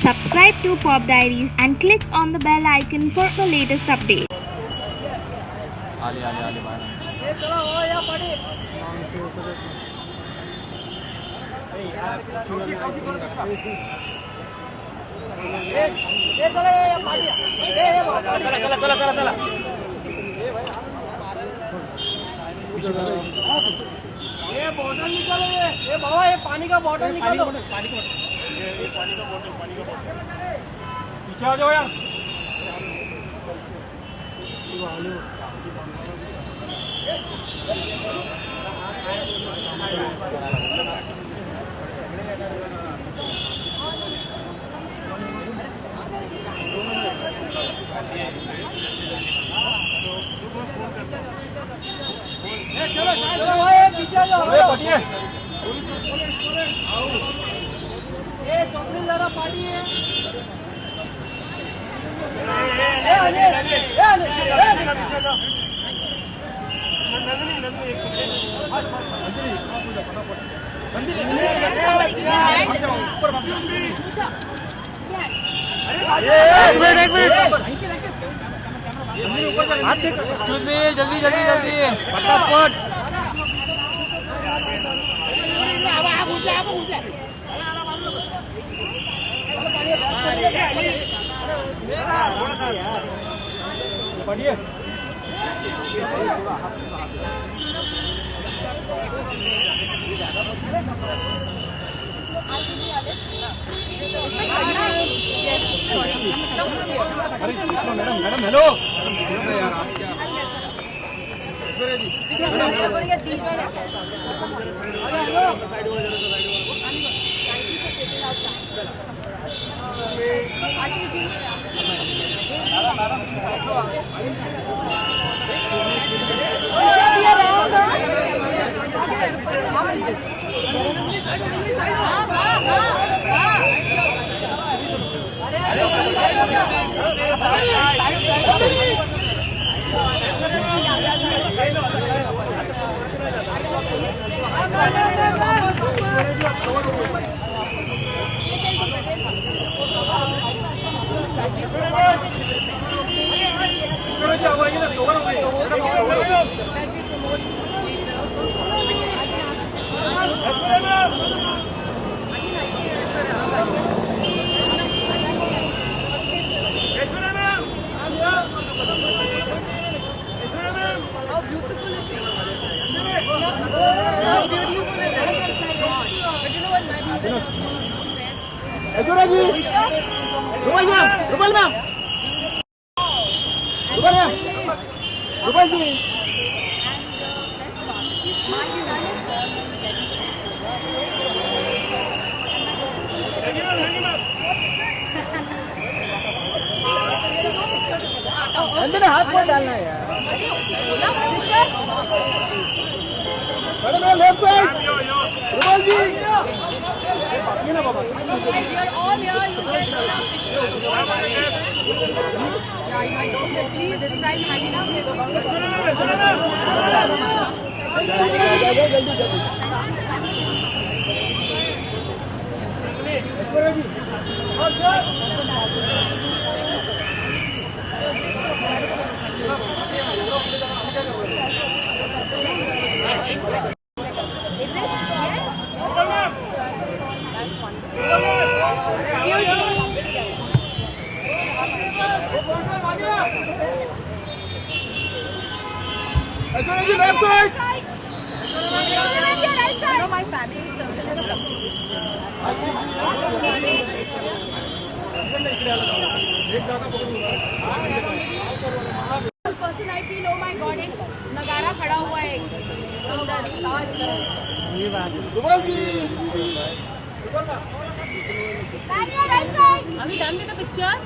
Subscribe to Pop Diaries and click on the bell icon for the latest updates. आली आली आली बाहेर चला ये बॉटल निकालो, ये बाबा ये पानी का बॉटल निकालो, पानी का बॉटल पीछे आ जाओ यार। चलो पीछे जाओ, ये स्वप्निल जरा पार्टी है। जल्दी जल्दी जल्दी फटाफट बढ़िया मैडम मैडम हेलो यार आप क्या Ashish ji Aishwarya ji, Rupal ma'am, Rupal ma'am, Rupal ma'am, Rupal ji, अंदर हाथ पर डालना है यार। Madam left side, Rupal ji, ये ना बाबा। all here you get I told that please this time hang it up. Is it? Yes. Aishwarya ji left side, No, my family circle is complete. Person I feel, oh my God, एक नगारा खड़ा हुआ है सुंदर। रुपल जी, Are we done with the pictures?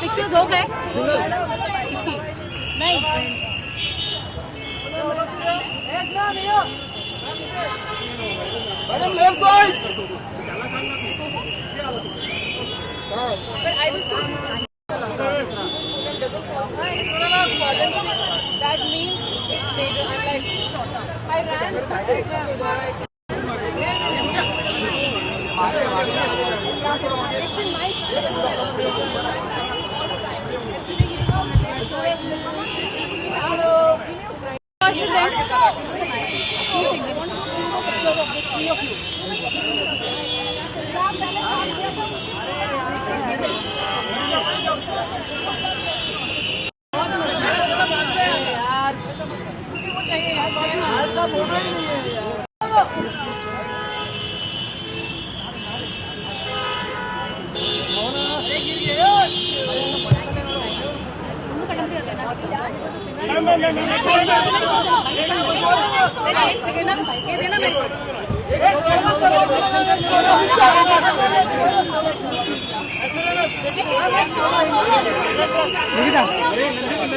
Pictures हो गए? नहीं। Madam left side. But I was so that means it's bigger. I'm like shorter. I ran.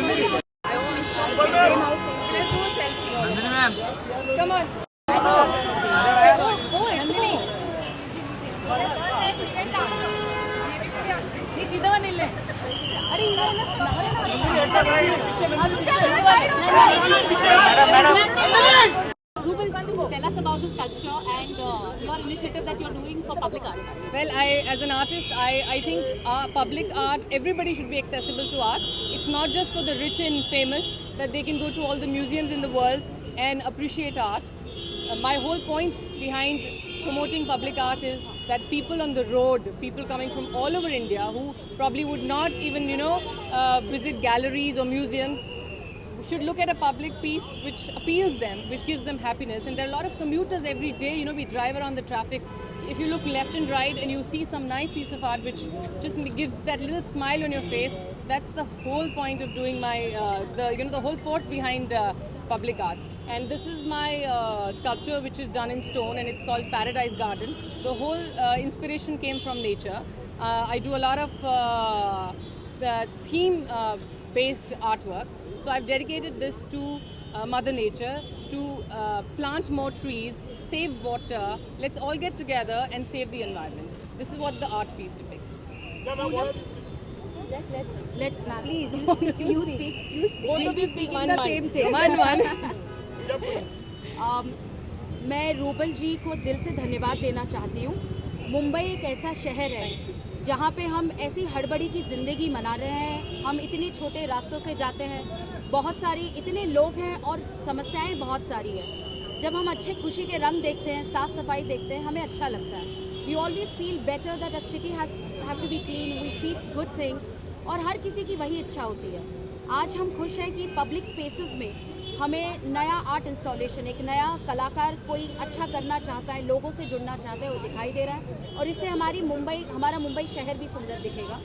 Nandini ma'am Come on. Rubal, tell us about the sculpture and your initiative that you're doing for public art. Well, as an artist, I think public art, everybody should be accessible to art. It's not just for the rich and famous that they can go to all the museums in the world and appreciate art. My whole point behind promoting public art is that people on the road, people coming from all over India who probably would not even, visit galleries or museums, should look at a public piece which appeals them, which gives them happiness. And there are a lot of commuters every day, we drive around the traffic. If you look left and right and you see some nice piece of art which just gives that little smile on your face, that's the whole point of doing my, the whole force behind public art. And this is my sculpture which is done in stone and it's called Paradise Garden. The whole inspiration came from nature. I do a lot of theme-based artworks. So I've dedicated this to Mother Nature, to plant more trees, save water. Let's all get together and save the environment. This is what the art piece depicts. Please, you speak. Both of you speak the same thing. One. मैं rouble जी को दिल से धन्यवाद देना चाहती हूँ। मुंबई एक ऐसा शहर है जहाँ पे हम ऐसी हड़बड़ी की ज़िंदगी मना रहे हैं, हम इतने छोटे रास्तों से जाते हैं, बहुत सारी इतने लोग हैं और समस्याएं बहुत सारी हैं। जब हम अच्छे खुशी के रंग देखते हैं, साफ़ सफाई देखते हैं, हमें अच्छा लगता है। We always feel better that a city have to be clean, we see good things, और हर किसी की वही इच्छा होती है। आज हम खुश हैं कि पब्लिक स्पेसेस में हमें नया आर्ट इंस्टॉलेशन, एक नया कलाकार कोई अच्छा करना चाहता है, लोगों से जुड़ना चाहता है, वो दिखाई दे रहा है और इससे हमारा मुंबई शहर भी सुंदर दिखेगा।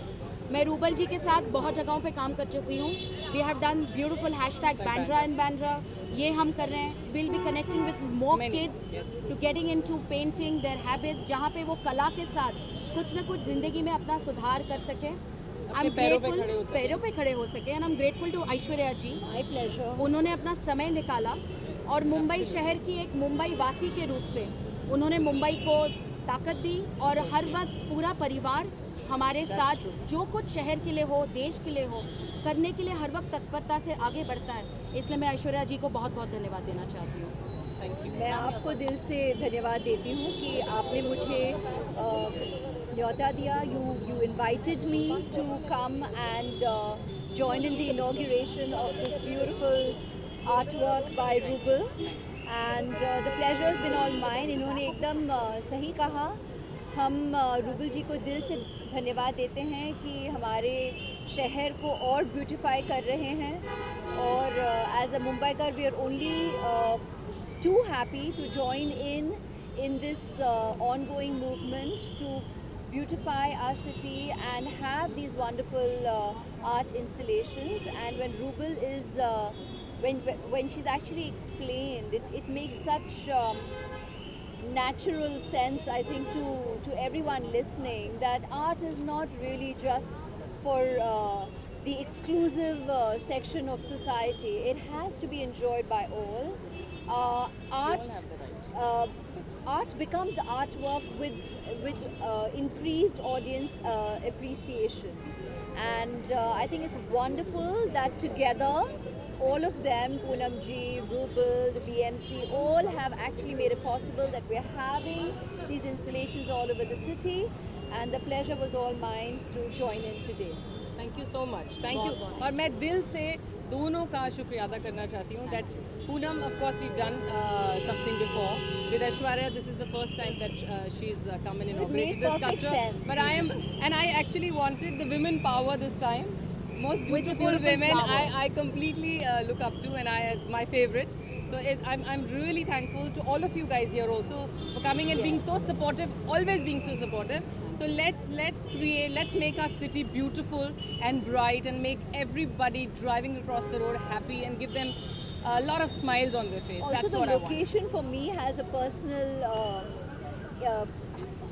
मैं रूबल जी के साथ बहुत जगहों पे काम कर चुकी हूँ। We have done beautiful hashtag Bandra in Bandra, ये हम कर रहे हैं। Will be connecting with more kids to getting into painting their habits, जहाँ पे वो कला के साथ कुछ ना कुछ ज़िंदगी में अपना सुधार कर सकें। I'm grateful, पैरों पे खड़े हो सके। And I am grateful to Aishwarya ji, my pleasure. उन्होंने अपना समय निकाला और मुंबई शहर की एक मुंबई वासी के रूप से उन्होंने मुंबई को ताकत दी और हर वक्त पूरा परिवार हमारे साथ जो कुछ शहर के लिए हो, देश के लिए हो, करने के लिए हर वक्त तत्परता से आगे बढ़ता है। इसलिए मैं ऐश्वर्या जी को बहुत बहुत धन्यवाद देना चाहती हूँ। मैं आपको दिल से धन्यवाद देती हूँ कि आपने मुझे न्योता दिया। You invited me to come and join in the inauguration of this beautiful artwork by Rubal, and the pleasure has been all mine. इन्होंने एकदम सही कहा। हम रूबल जी को दिल से धन्यवाद देते हैं कि हमारे शहर को और ब्यूटिफाई कर रहे हैं, और as a Mumbaikar we are only too happy to join in this ongoing movement to beautify our city and have these wonderful art installations. And when Rubal is when she's actually explained, it makes such natural sense, I think, to everyone listening, that art is not really just for the exclusive section of society. It has to be enjoyed by all. Art becomes artwork with increased audience appreciation, and I think it's wonderful that together all of them, Poonam ji, Rubal, the BMC, all have actually made it possible that we're having these installations all over the city, and the pleasure was all mine to join in today. Thank you so much, thank you. और मैं दिल से दोनों का शुक्रिया अदा करना चाहती हूँ that Poonam, of course we done something before with Aishwarya, this is the first time that she is come and inaugurated this perfect sculpture, sense. but I actually wanted the women power this time. Most beautiful beautiful women flower. I completely look up to, and my favorites. So I'm really thankful to all of you guys here also for coming and being so supportive, always being so supportive. So let's make our city beautiful and bright, and make everybody driving across the road happy, and give them a lot of smiles on their face. Also, That's the what I want. location for me has a personal,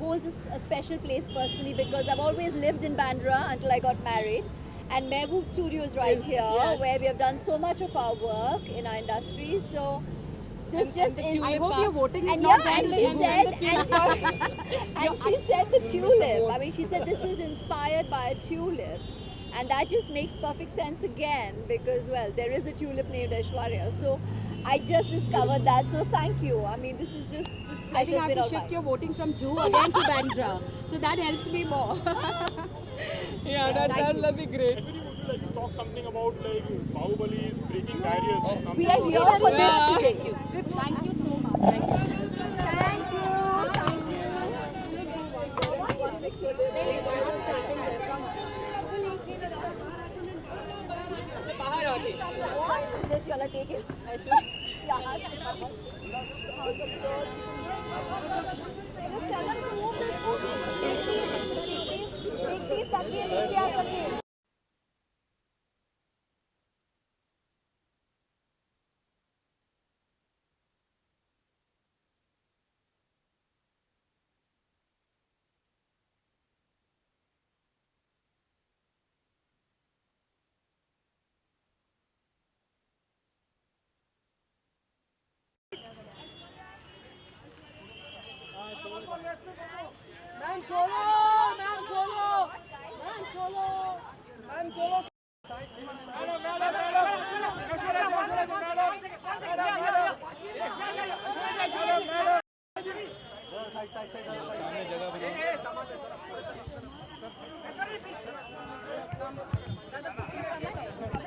holds a special place personally, because I've always lived in Bandra until I got married. And Mehboob Studio is right here, yes. where we have done so much of our work in our industry. So this And just the is. tulip I hope your voting is And not yeah, done and with she you. said, and she said the tulip. I mean, she said this is inspired by a tulip, and that just makes perfect sense again, because well, there is a tulip named Aishwarya. So I just discovered that. So thank you. I mean, this is just this I pleasure think I has have been to all shift mine. your voting from Jew again to Bandra. So that helps me more. Yeah, that'll be great. Actually, would you like to talk something about like Bahubali is breaking barriers or something? We are here for this today. Thank you so much. Thank you. Thank you. बाहर आके This you all take it. Yeah. Just tell them to move this. एक तीस तक ये नीचे आ सके। Man solo! Man solo! Man solo! Man solo! Madam.